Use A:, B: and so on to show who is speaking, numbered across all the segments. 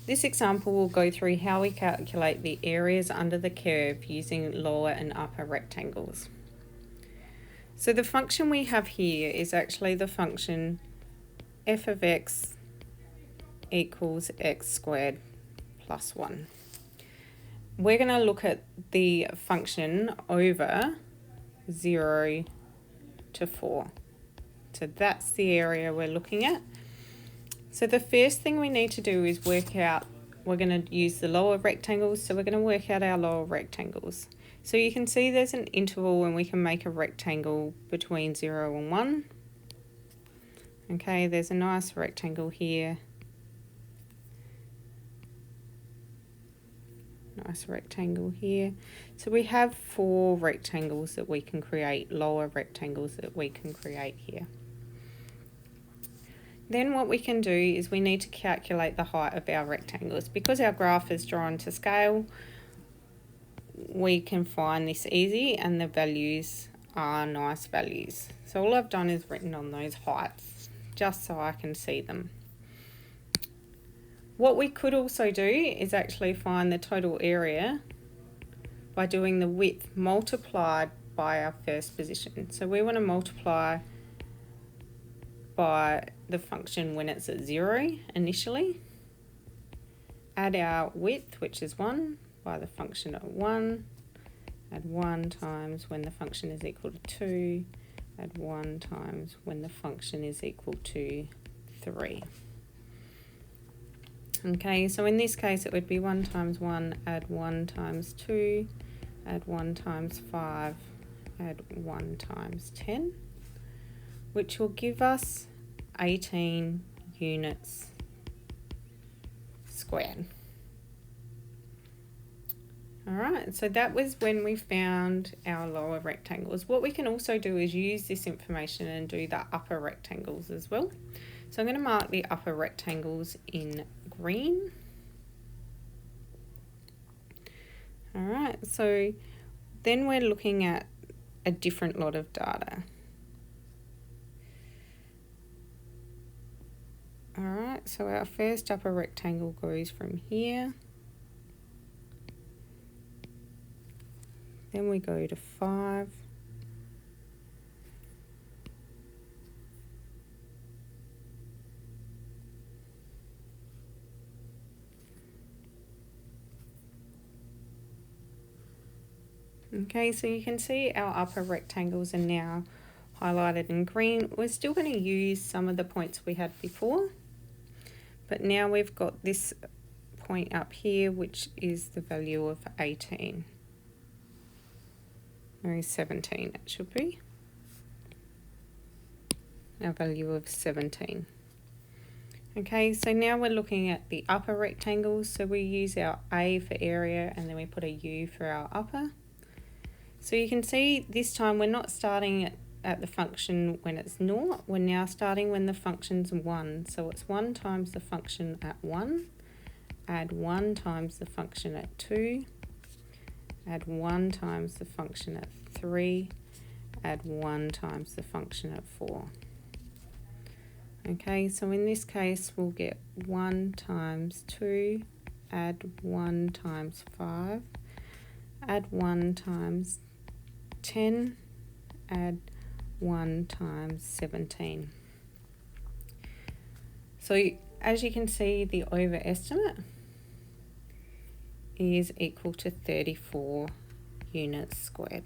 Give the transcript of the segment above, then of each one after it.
A: This example will go through how we calculate the areas under the curve using lower and upper rectangles. So the function we have here is actually the function f of x equals x squared plus 1. We're going to look at the function over 0 to 4. So that's the area we're looking at. So the first thing we need to do is work out, we're going to use the lower rectangles, so we're going to work out our lower rectangles. So you can see there's an interval and we can make a rectangle between 0 and 1. Okay, there's a nice rectangle here. Nice rectangle here. So we have 4 rectangles that we can create, lower rectangles that we can create here. Then what we can do is we need to calculate the height of our rectangles. Because our graph is drawn to scale, we can find this easy and the values are nice values. So all I've done is written on those heights just so I can see them. What we could also do is actually find the total area by doing the width multiplied by our first position. So we want to multiply by the function when it's at 0 initially, add our width, which is 1, by the function at 1, add 1 times when the function is equal to 2, add 1 times when the function is equal to 3. Okay, so in this case it would be 1 times 1, add 1 times 2, add 1 times 5, add 1 times 10, which will give us 18 units squared. Alright, so that was when we found our lower rectangles. What we can also do is use this information and do the upper rectangles as well. So I'm going to mark the upper rectangles in green. Alright, so then we're looking at a different lot of data. Alright, so our first upper rectangle goes from here. Then we go to 5. Okay, so you can see our upper rectangles are now highlighted in green. We're still going to use some of the points we had before, but now we've got this point up here, which is the value of 18. Or 17 it should be. Our value of 17. Okay, so now we're looking at the upper rectangles. So we use our A for area and then we put a U for our upper. So you can see this time we're not starting at the function when it's 0. We're now starting when the function's 1. So it's 1 times the function at 1. Add 1 times the function at 2. Add 1 times the function at 3. Add 1 times the function at 4. Okay, so in this case we'll get 1 times 2, add 1 times 5, add 1 times 10, add 1 times 17. So as you can see, the overestimate is equal to 34 units squared.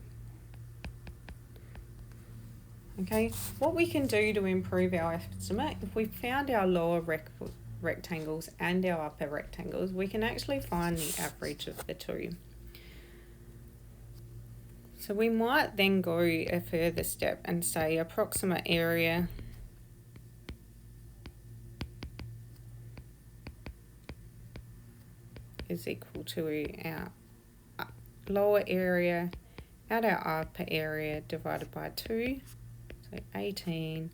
A: Okay, what we can do to improve our estimate, if we found our lower rectangles and our upper rectangles, we can actually find the average of the two. So we might then go a further step and say approximate area is equal to our lower area at our upper area divided by 2. So 18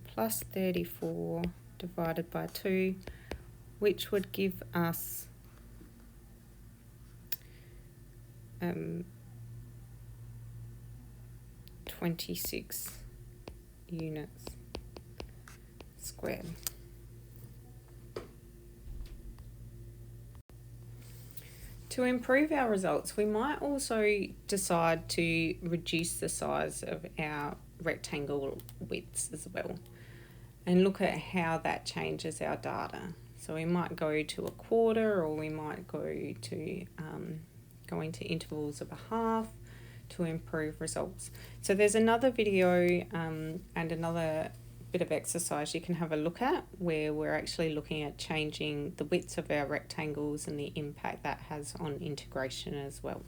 A: plus 34 divided by 2, which would give us 26 units squared. To improve our results, we might also decide to reduce the size of our rectangle widths as well and look at how that changes our data. So we might go to a quarter, or we might go to going to intervals of a half to improve results. So there's another video and another bit of exercise you can have a look at where we're actually looking at changing the widths of our rectangles and the impact that has on integration as well.